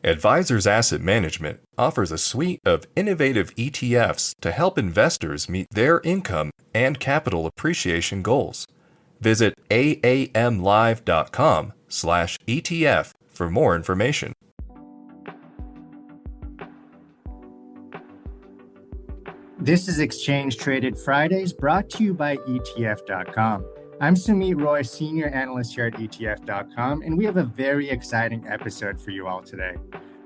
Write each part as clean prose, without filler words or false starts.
Advisors Asset Management offers a suite of innovative ETFs to help investors meet their income and capital appreciation goals. Visit aamlive.com/ETF for more information. This is Exchange Traded Fridays, brought to you by ETF.com. I'm Sumit Roy, Senior Analyst here at ETF.com, and we have a very exciting episode for you all today.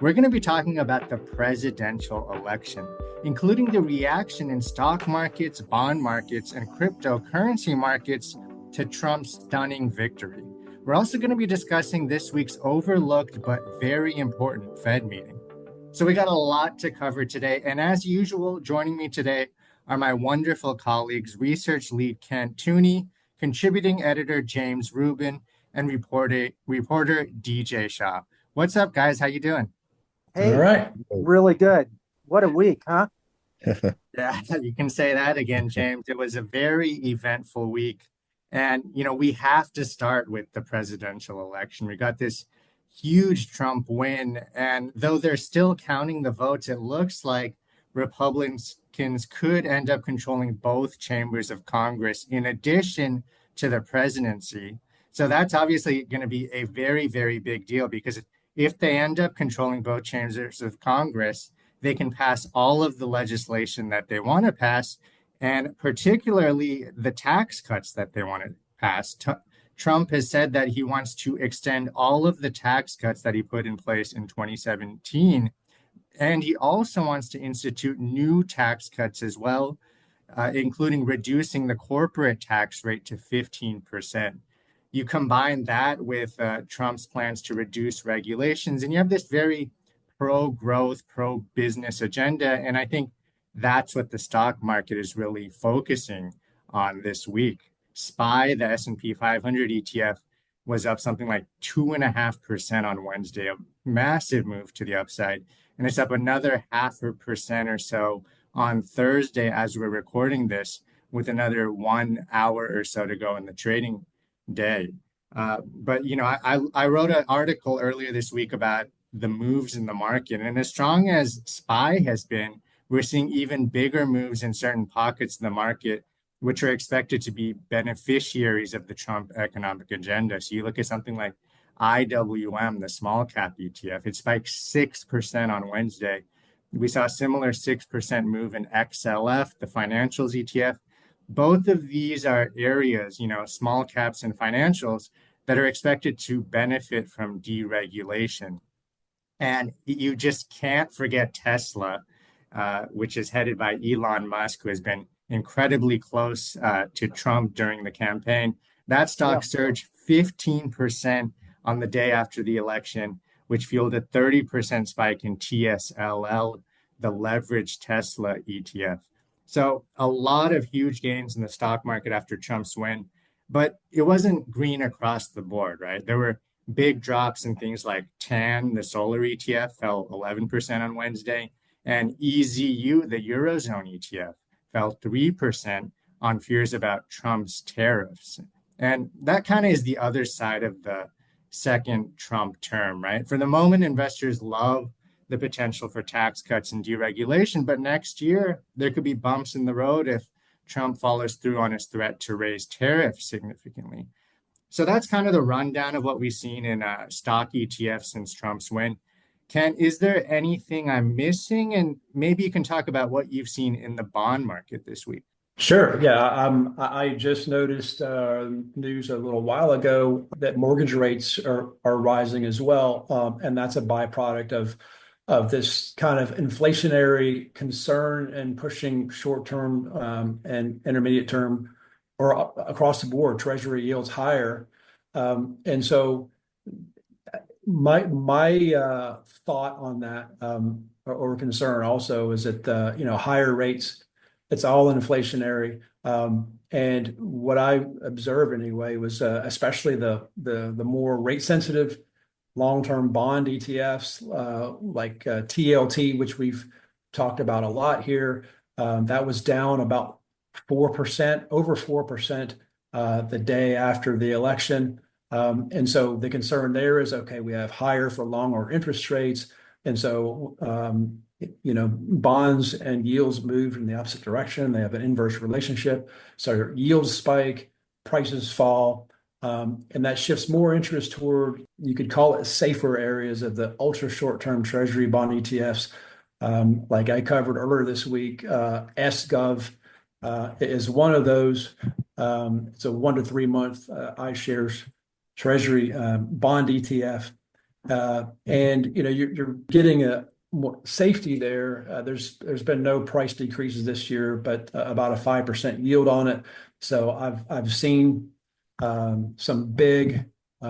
We're going to be talking about the presidential election, including the reaction in stock markets, bond markets, and cryptocurrency markets to Trump's stunning victory. We're also going to be discussing this week's overlooked but very important Fed meeting. So we got a lot to cover today, and as usual, joining me today are my wonderful colleagues, research lead Kent Tooney, contributing editor James Rubin, and reporter DJ Shaw. What's up, guys? How you doing? Hey, All right. really good. What a week, huh? Yeah, you can say that again, James. It was a very eventful week. And, we have to start with the presidential election. We got this huge Trump win. And though they're still counting the votes, it looks like Republicans could end up controlling both chambers of Congress in addition to the presidency. So that's obviously going to be a very, very big deal, because if they end up controlling both chambers of Congress, they can pass all of the legislation that they want to pass, and particularly the tax cuts that they want to pass. Trump has said that he wants to extend all of the tax cuts that he put in place in 2017. And he also wants to institute new tax cuts as well, including reducing the corporate tax rate to 15%. You combine that with Trump's plans to reduce regulations, and you have this very pro-growth, pro-business agenda. And I think that's what the stock market is really focusing on this week. SPY, the S&P 500 ETF, was up something like 2.5% on Wednesday, a massive move to the upside. And it's up another 0.5% or so on Thursday as we're recording this, with another 1 hour or so to go in the trading day. But I wrote an article earlier this week about the moves in the market. And as strong as SPY has been, we're seeing even bigger moves in certain pockets of the market, which are expected to be beneficiaries of the Trump economic agenda. So you look at something like IWM, the small cap ETF, it spiked 6% on Wednesday. We saw a similar 6% move in XLF, the financials ETF. Both of these are areas, small caps and financials, that are expected to benefit from deregulation. And you just can't forget Tesla, which is headed by Elon Musk, who has been incredibly close to Trump during the campaign. That stock surged 15% on the day after the election, which fueled a 30% spike in TSLL, the leveraged Tesla ETF. So a lot of huge gains in the stock market after Trump's win, but it wasn't green across the board, right? There were big drops in things like TAN, the solar ETF, fell 11% on Wednesday, and EZU, the Eurozone ETF, fell 3% on fears about Trump's tariffs. And that kind of is the other side of the second Trump term, right? For the moment, investors love the potential for tax cuts and deregulation, but next year there could be bumps in the road if Trump follows through on his threat to raise tariffs significantly. So that's kind of the rundown of what we've seen in stock ETFs since Trump's win. Ken, is there anything I'm missing? And maybe you can talk about what you've seen in the bond market this week. Sure. Yeah. I just noticed news a little while ago that mortgage rates are rising as well. And that's a byproduct of this kind of inflationary concern and pushing short-term and intermediate term or across the board treasury yields higher. And so my thought on that or concern also is that higher rates, it's all inflationary. And what I observed anyway was especially the more rate sensitive long-term bond ETFs like TLT, which we've talked about a lot here. That was down about 4%, over 4% the day after the election. And so the concern there is, okay, we have higher for longer interest rates. And so, bonds and yields move in the opposite direction. They have an inverse relationship. So yields spike, prices fall, and that shifts more interest toward, you could call it safer areas of the ultra short-term treasury bond ETFs. Like I covered earlier this week, SGov is one of those. It's a 1 to 3 month iShares Treasury bond ETF, and you're getting a more safety there. There's been no price decreases this year, but about a 5% yield on it. So I've seen some big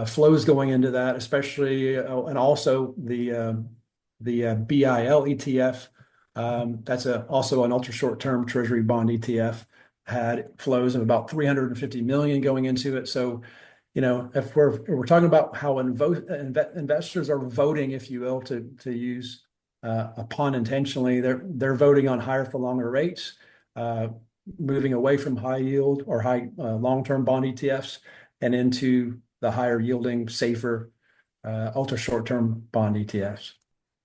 flows going into that, especially and also the BIL ETF. That's also an ultra short term Treasury bond ETF, had flows of about 350 million going into it. So, if we're talking about how investors are voting, if you will, to use a pun intentionally, they're voting on higher for longer rates, moving away from high yield or high long-term bond ETFs and into the higher yielding, safer ultra short-term bond ETFs.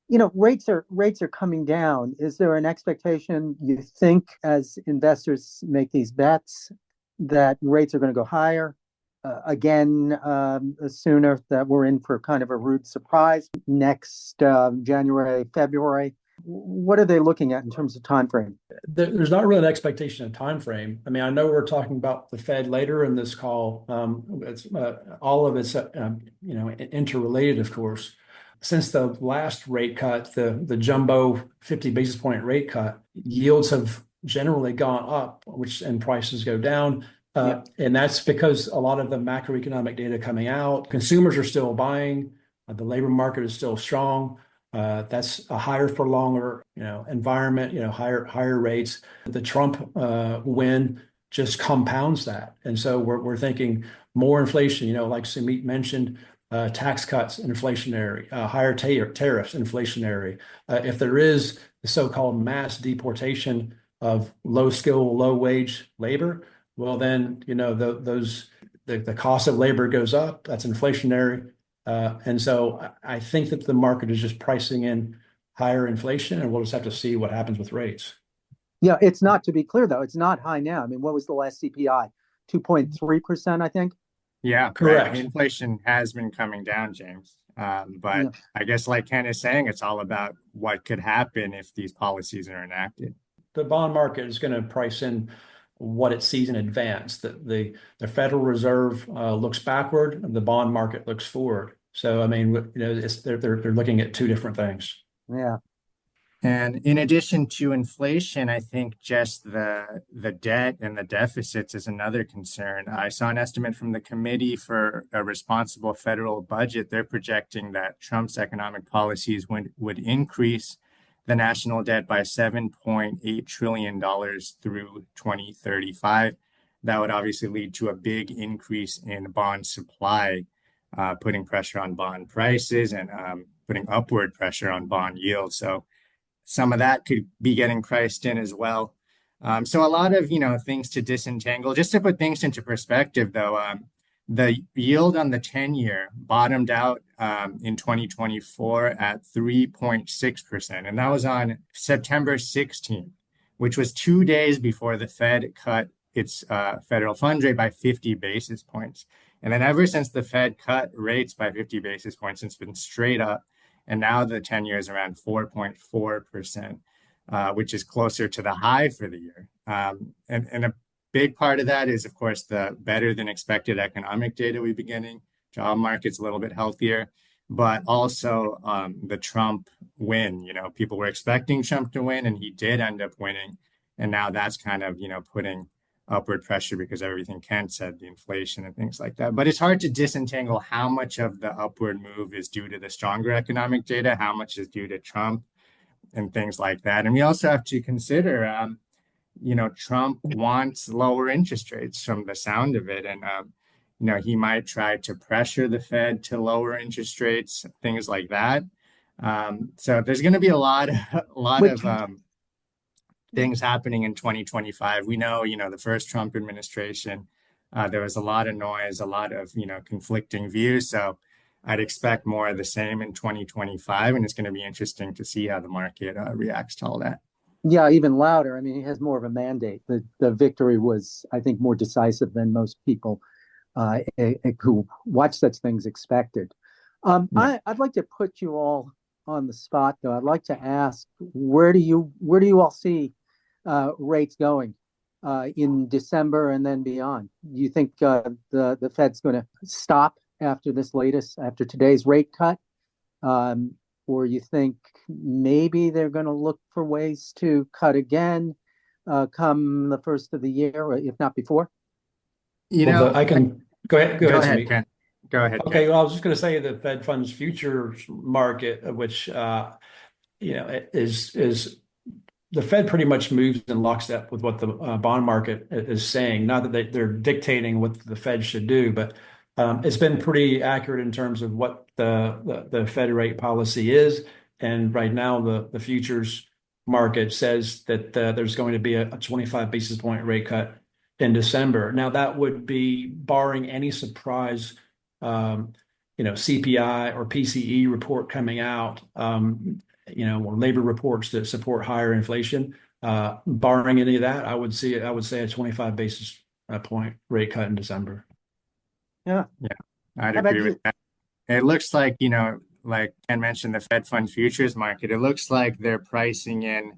Rates are coming down. Is there an expectation, you think, as investors make these bets, that rates are going to go higher again sooner, that we're in for kind of a rude surprise next January, February? What are they looking at in terms of time frame? There's not really an expectation of time frame. I mean, I know we're talking about the Fed later in this call. It's all of it's interrelated, of course. Since the last rate cut, the jumbo 50 basis point rate cut, yields have generally gone up, and prices go down. And that's because a lot of the macroeconomic data coming out, consumers are still buying, the labor market is still strong. That's a higher for longer, environment, higher rates. The Trump win just compounds that. And so we're thinking more inflation, like Sumit mentioned, tax cuts, inflationary, higher tariffs, inflationary. If there is the so-called mass deportation of low skill, low wage labor, well, then, the cost of labor goes up. That's inflationary. And so I think that the market is just pricing in higher inflation, and we'll just have to see what happens with rates. Yeah, it's not, to be clear, though, it's not high now. I mean, what was the last CPI? 2.3%, I think. Yeah, correct. Right. Inflation has been coming down, James. But I guess, like Ken is saying, it's all about what could happen if these policies are enacted. The bond market is going to price in what it sees in advance. The Federal Reserve looks backward, and the bond market looks forward. So, I mean, they're looking at two different things. Yeah. And in addition to inflation, I think just the debt and the deficits is another concern. I saw an estimate from the Committee for a Responsible Federal Budget. They're projecting that Trump's economic policies would increase the national debt by $7.8 trillion through 2035. That would obviously lead to a big increase in bond supply, putting pressure on bond prices and putting upward pressure on bond yields. So some of that could be getting priced in as well. So a lot of, things to disentangle. Just to put things into perspective, though, the yield on the 10-year bottomed out in 2024 at 3.6%. And that was on September 16th, which was 2 days before the Fed cut its federal funds rate by 50 basis points. And then ever since the Fed cut rates by 50 basis points, it's been straight up. And now the 10-year is around 4.4%, which is closer to the high for the year. And a big part of that is, of course, the better than expected economic data we've been getting. Job market's a little bit healthier, but also the Trump win. People were expecting Trump to win, and he did end up winning. And now that's kind of, putting upward pressure because of everything Ken said, the inflation and things like that. But it's hard to disentangle how much of the upward move is due to the stronger economic data, how much is due to Trump and things like that. And we also have to consider, Trump wants lower interest rates from the sound of it. And, he might try to pressure the Fed to lower interest rates, things like that. So there's going to be a lot of things happening in 2025. We know, the first Trump administration, there was a lot of noise, a lot of, conflicting views. So I'd expect more of the same in 2025, and it's going to be interesting to see how the market reacts to all that. Yeah, even louder. I mean, he has more of a mandate. The victory was, I think, more decisive than most people who watch such things expected. I'd like to put you all on the spot, though. I'd like to ask, where do you all see rates going in December and then beyond? Do you think the Fed's going to stop after today's rate cut? Or you think maybe they're going to look for ways to cut again come the first of the year, if not before? I can go ahead. Go ahead, Sumit. Ken. Go ahead, Okay, Ken. well, I was just going to say the Fed funds futures market, which is the Fed pretty much moves in lockstep with what the bond market is saying. Not that they're dictating what the Fed should do, but it's been pretty accurate in terms of what the Fed rate policy is. And right now, the futures market says that there's going to be a 25 basis point rate cut in December. Now, that would be barring any surprise, CPI or PCE report coming out, or labor reports that support higher inflation. Barring any of that, I would say a 25 basis point rate cut in December. Yeah. I'd agree with that. It looks like, like Ken mentioned, the Fed funds futures market, it looks like they're pricing in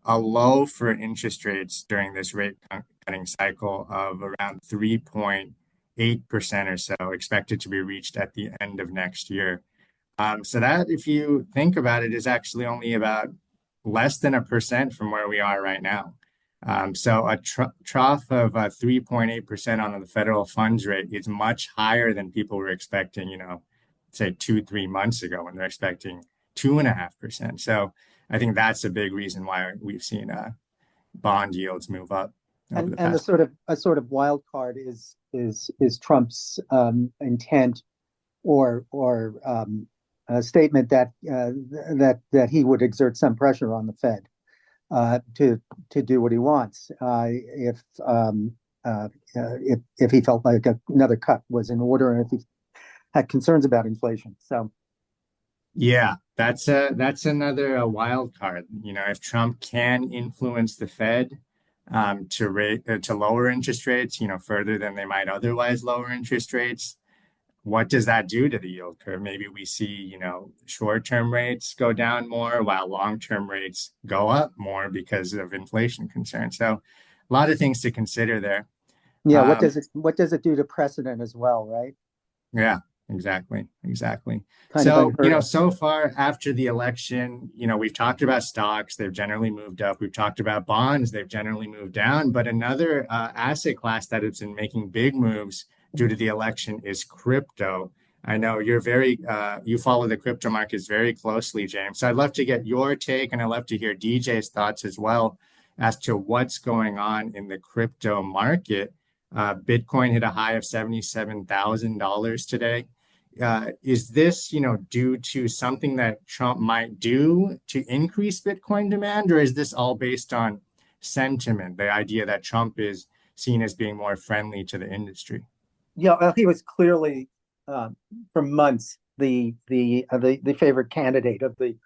a low for interest rates during this rate cutting cycle of around 3.8% or so, expected to be reached at the end of next year. So that, if you think about it, is actually only about less than 1% from where we are right now. So a trough of 3.8% on the federal funds rate is much higher than people were expecting, say 2-3 months ago, when they're expecting 2.5%. So I think that's a big reason why we've seen bond yields move up. And the sort of wild card is Trump's intent or a statement that he would exert some pressure on the Fed to do what he wants if he felt like another cut was in order, and if he had concerns about inflation. So yeah, that's another wild card. If Trump can influence the Fed to lower interest rates, further than they might otherwise lower interest rates, what does that do to the yield curve? Maybe we see, short-term rates go down more while long-term rates go up more because of inflation concerns. So a lot of things to consider there. Yeah, what does it do to precedent as well, right? Yeah, exactly. Kind of unheard So far after the election, we've talked about stocks, they've generally moved up. We've talked about bonds, they've generally moved down. But another asset class that has been making big moves due to the election is crypto. I know you follow the crypto markets very closely, James. So I'd love to get your take, and I'd love to hear DJ's thoughts as well as to what's going on in the crypto market. Bitcoin hit a high of $77,000 today. Is this, due to something that Trump might do to increase Bitcoin demand, or is this all based on sentiment, the idea that Trump is seen as being more friendly to the industry? Yeah, well, he was clearly for months the favorite candidate of the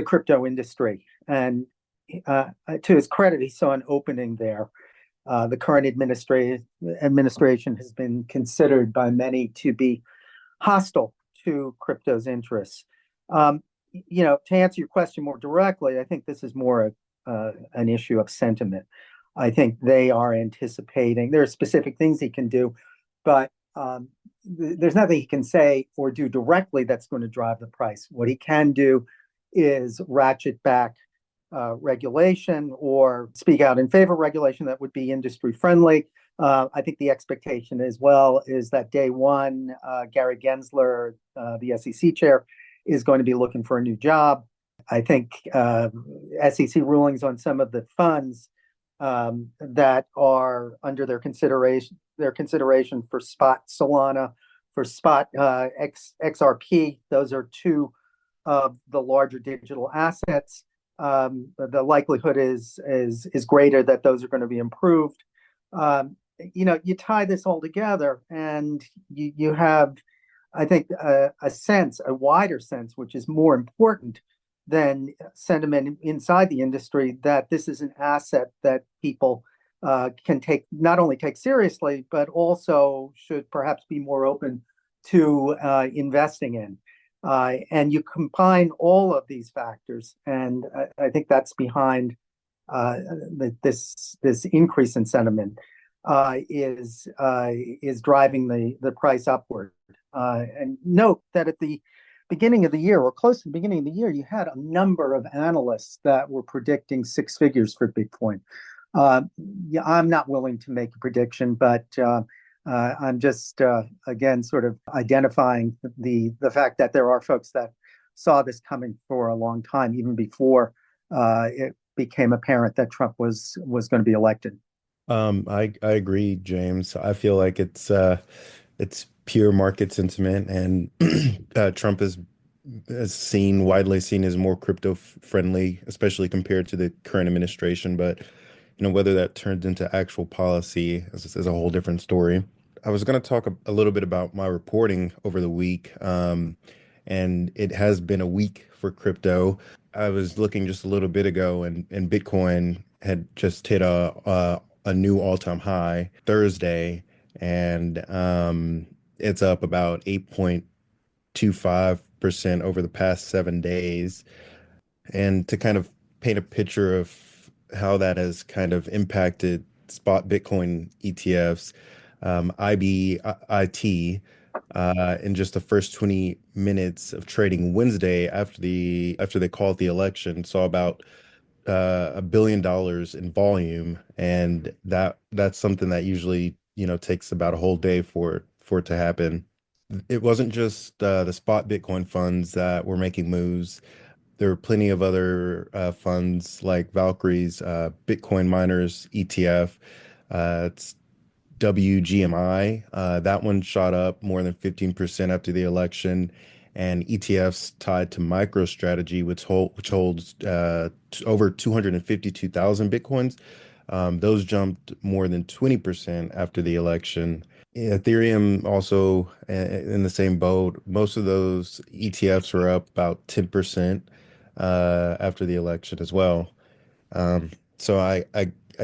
crypto industry, and to his credit, he saw an opening there. The current administration has been considered by many to be hostile to crypto's interests. To answer your question more directly, I think this is more an issue of sentiment. I think they are anticipating there are specific things he can do, but there's nothing he can say or do directly that's going to drive the price. What he can do is ratchet back regulation or speak out in favor of regulation that would be industry friendly. I think the expectation as well is that day one, Gary Gensler, the SEC chair, is going to be looking for a new job. I think SEC rulings on some of the funds that are under their consideration for spot Solana, for spot XRP. Those are two of the larger digital assets. The likelihood is greater that those are going to be improved. You tie this all together, and you have I think a wider sense, which is more important than sentiment inside the industry, that this is an asset that people can not only take seriously, but also should perhaps be more open to investing in. And you combine all of these factors, and I think that's behind this increase in sentiment is driving the price upward. And note that at the beginning of the year, or close to the beginning of the year, you had a number of analysts that were predicting six figures for Bitcoin. Yeah, I'm not willing to make a prediction, but I'm just again sort of identifying the fact that there are folks that saw this coming for a long time, even before it became apparent that Trump was going to be elected. I agree, James. I feel like it's pure market sentiment, and Trump is widely seen as more crypto friendly, especially compared to the current administration. But whether that turns into actual policy is a whole different story. I was going to talk a little bit about my reporting over the week, and it has been a week for crypto. I was looking just a little bit ago, and Bitcoin had just hit a new all-time high Thursday, and it's up about 8.25% over the past 7 days. And to kind of paint a picture of how that has kind of impacted spot Bitcoin ETFs, IBIT, in just the first 20 minutes of trading Wednesday after they called the election, saw about $1 billion in volume, and that's something that usually takes about a whole day for it to happen. It wasn't just the spot Bitcoin funds that were making moves. There were plenty of other funds like Valkyrie's Bitcoin miners ETF. It's WGMI. That one shot up more than 15% after the election. And ETFs tied to MicroStrategy, which holds over 252,000 Bitcoins. Those jumped more than 20% after the election. Ethereum also in the same boat. Most of those ETFs were up about 10% after the election as well. So I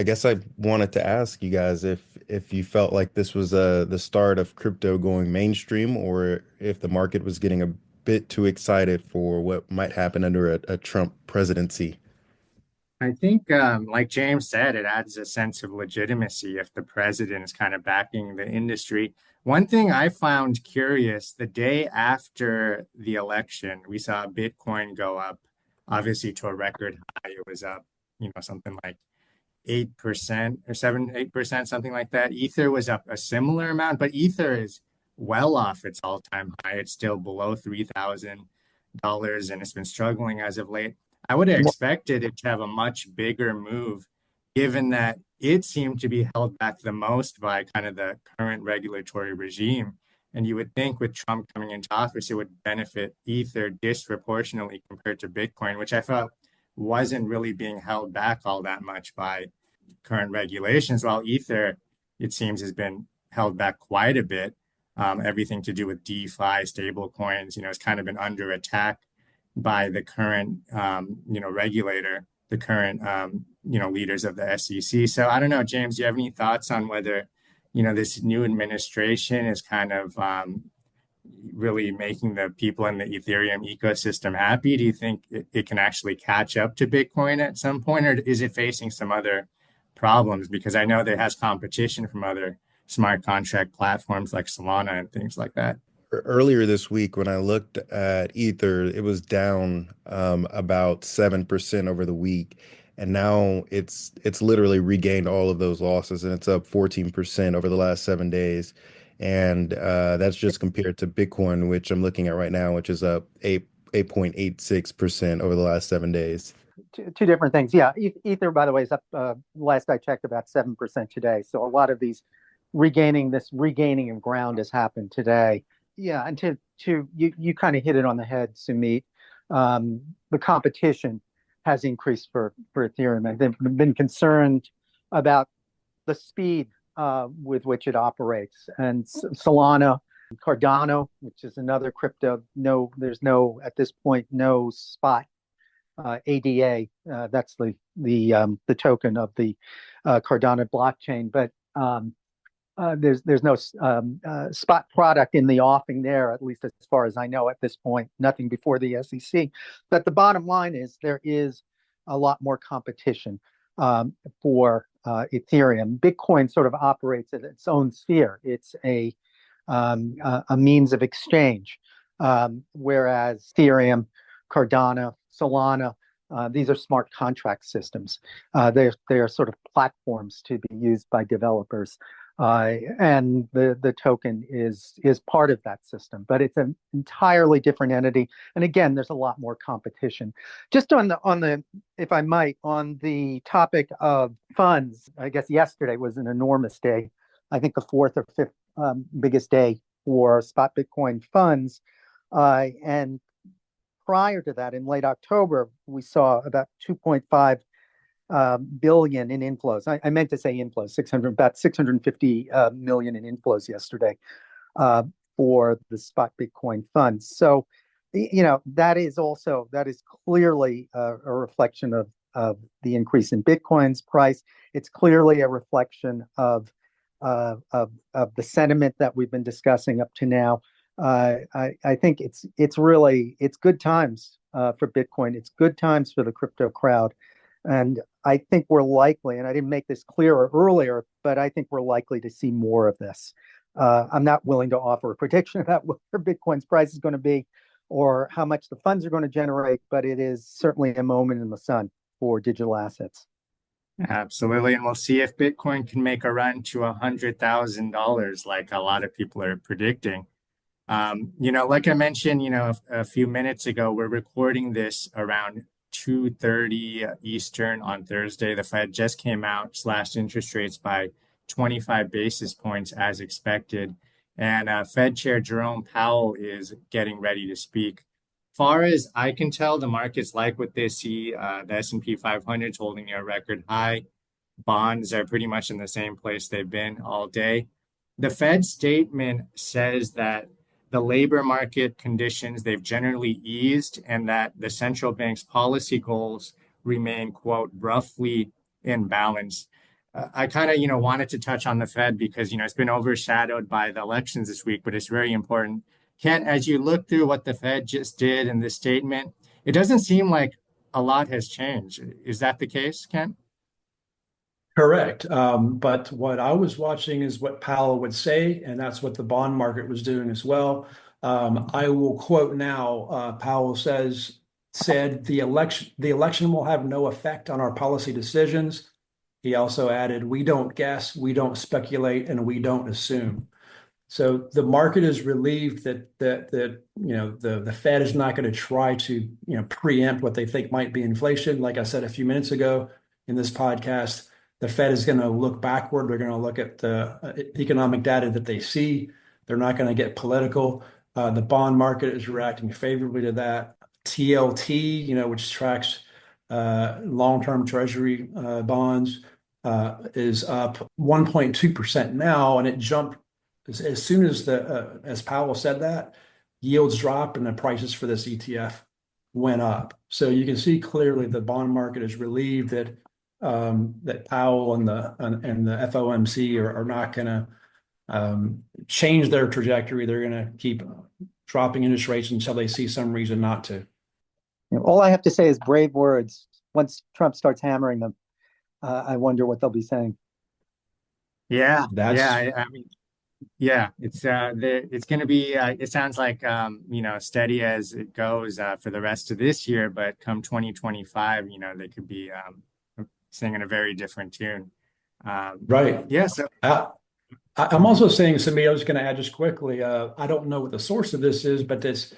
guess I wanted to ask you guys if you felt like this was the start of crypto going mainstream, or if the market was getting a bit too excited for what might happen under a Trump presidency. I think, like James said, it adds a sense of legitimacy if the president is kind of backing the industry. One thing I found curious, the day after the election, we saw Bitcoin go up, obviously to a record high. It was up, something like 8% or 8%, something like that. Ether was up a similar amount, but Ether is well off its all-time high. It's still below $3,000 and it's been struggling as of late. I would have expected it to have a much bigger move, given that it seemed to be held back the most by kind of the current regulatory regime. And you would think with Trump coming into office, it would benefit Ether disproportionately compared to Bitcoin, which I felt wasn't really being held back all that much by current regulations, while Ether, it seems, has been held back quite a bit. Everything to do with DeFi, stable coins, has kind of been under attack by the current, regulator, the current, leaders of the SEC. So I don't know, James, do you have any thoughts on whether, this new administration is kind of really making the people in the Ethereum ecosystem happy? Do you think it can actually catch up to Bitcoin at some point, or is it facing some other problems? Because I know there has competition from other smart contract platforms like Solana and things like that. Earlier this week, when I looked at Ether, it was down about 7% over the week, and now it's literally regained all of those losses, and it's up 14% over the last 7 days. And that's just compared to Bitcoin, which I'm looking at right now, which is up 8.86% over the last 7 days. Two different things. Yeah, Ether, by the way, is up. Last I checked, about 7% today. So a lot of these regaining of ground has happened today. Yeah, and to you kind of hit it on the head, Sumit. The competition has increased for Ethereum, and they've been concerned about the speed with which it operates. And Solana Cardano, which is another crypto. No, there's no at this point no spot ADA. That's the token of the Cardano blockchain, but there's no spot product in the offing there, at least as far as I know at this point. Nothing before the SEC. But the bottom line is there is a lot more competition for Ethereum. Bitcoin sort of operates at its own sphere. It's a means of exchange, whereas Ethereum, Cardano, Solana, these are smart contract systems. They're sort of platforms to be used by developers, and the token is part of that system. But it's an entirely different entity. And again, there's a lot more competition. Just on the if I might, on the topic of funds, I guess yesterday was an enormous day. I think the fourth or fifth biggest day for spot Bitcoin funds, and prior to that, in late October, we saw about 2.5 billion in inflows. I meant to say inflows, about 650 million in inflows yesterday for the spot Bitcoin funds. So, that is clearly a reflection of the increase in Bitcoin's price. It's clearly a reflection of the sentiment that we've been discussing up to now. I think it's good times for Bitcoin. It's good times for the crypto crowd, and I think we're likely, and I didn't make this clearer earlier, but I think we're likely to see more of this. I'm not willing to offer a prediction about where Bitcoin's price is going to be or how much the funds are going to generate, but it is certainly a moment in the sun for digital assets. Absolutely. And we'll see if Bitcoin can make a run to $100,000 like a lot of people are predicting. Like I mentioned, a few minutes ago, we're recording this around 2:30 Eastern on Thursday. The Fed just came out, slashed interest rates by 25 basis points as expected. And Fed Chair Jerome Powell is getting ready to speak. Far as I can tell, the markets like what they see. The S&P 500 is holding a record high. Bonds are pretty much in the same place they've been all day. The Fed statement says that the labor market conditions, they've generally eased, and that the central bank's policy goals remain, quote, roughly in balance. I kind of, wanted to touch on the Fed because, it's been overshadowed by the elections this week, but it's very important. Kent, as you look through what the Fed just did in this statement, it doesn't seem like a lot has changed. Is that the case, Kent? Correct. But what I was watching is what Powell would say, and that's what the bond market was doing as well. I will quote now, Powell said the election will have no effect on our policy decisions. He also added, we don't guess, we don't speculate, and we don't assume. So the market is relieved that the Fed is not going to try to preempt what they think might be inflation. Like I said a few minutes ago in this podcast, the Fed is going to look backward. They're going to look at the economic data that they see. They're not going to get political. The bond market is reacting favorably to that. TLT, which tracks long-term Treasury bonds, is up 1.2% now, and it jumped as soon as as Powell said that, yields dropped and the prices for this ETF went up. So you can see clearly the bond market is relieved that Powell and the FOMC are not going to change their trajectory. They're going to keep dropping interest rates until they see some reason not to. All I have to say is brave words. Once Trump starts hammering them, I wonder what they'll be saying. Yeah, I mean, yeah, it's going to be. It sounds like steady as it goes for the rest of this year, but come 2025, they could be singing a very different tune. Right. Yeah. So I'm also saying, Samir, I was going to add just quickly. I don't know what the source of this is, but it's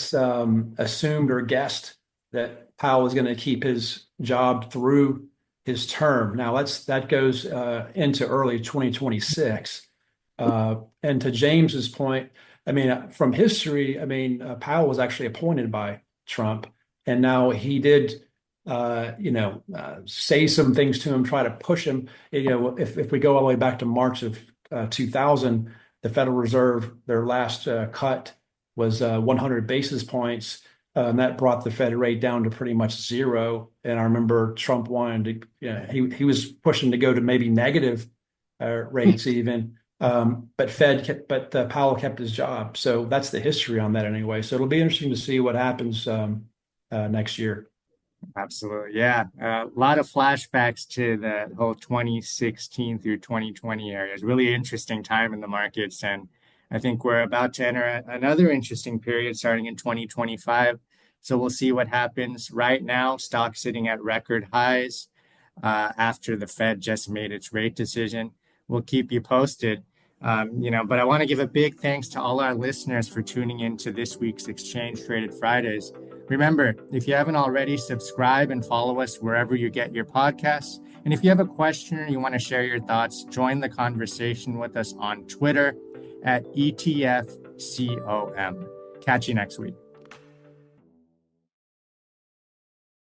assumed or guessed that Powell is going to keep his job through his term. Now that goes into early 2026. And to James's point, I mean, from history, Powell was actually appointed by Trump, and now he did, say some things to him, try to push him. If we go all the way back to March of 2000, The Federal Reserve, their last cut was 100 basis points. And that brought the Fed rate down to pretty much zero. And I remember Trump wanted to, he was pushing to go to maybe negative rates even. But Powell kept his job. So that's the history on that anyway. So it'll be interesting to see what happens next year. Absolutely. Yeah. A lot of flashbacks to the whole 2016 through 2020 area. It's a really interesting time in the markets. And I think we're about to enter another interesting period starting in 2025. So we'll see what happens. Right now, stocks sitting at record highs after the Fed just made its rate decision. We'll keep you posted. But I want to give a big thanks to all our listeners for tuning in to this week's Exchange Traded Fridays. Remember, if you haven't already, subscribe and follow us wherever you get your podcasts. And if you have a question or you want to share your thoughts, join the conversation with us on Twitter at ETFCOM. Catch you next week.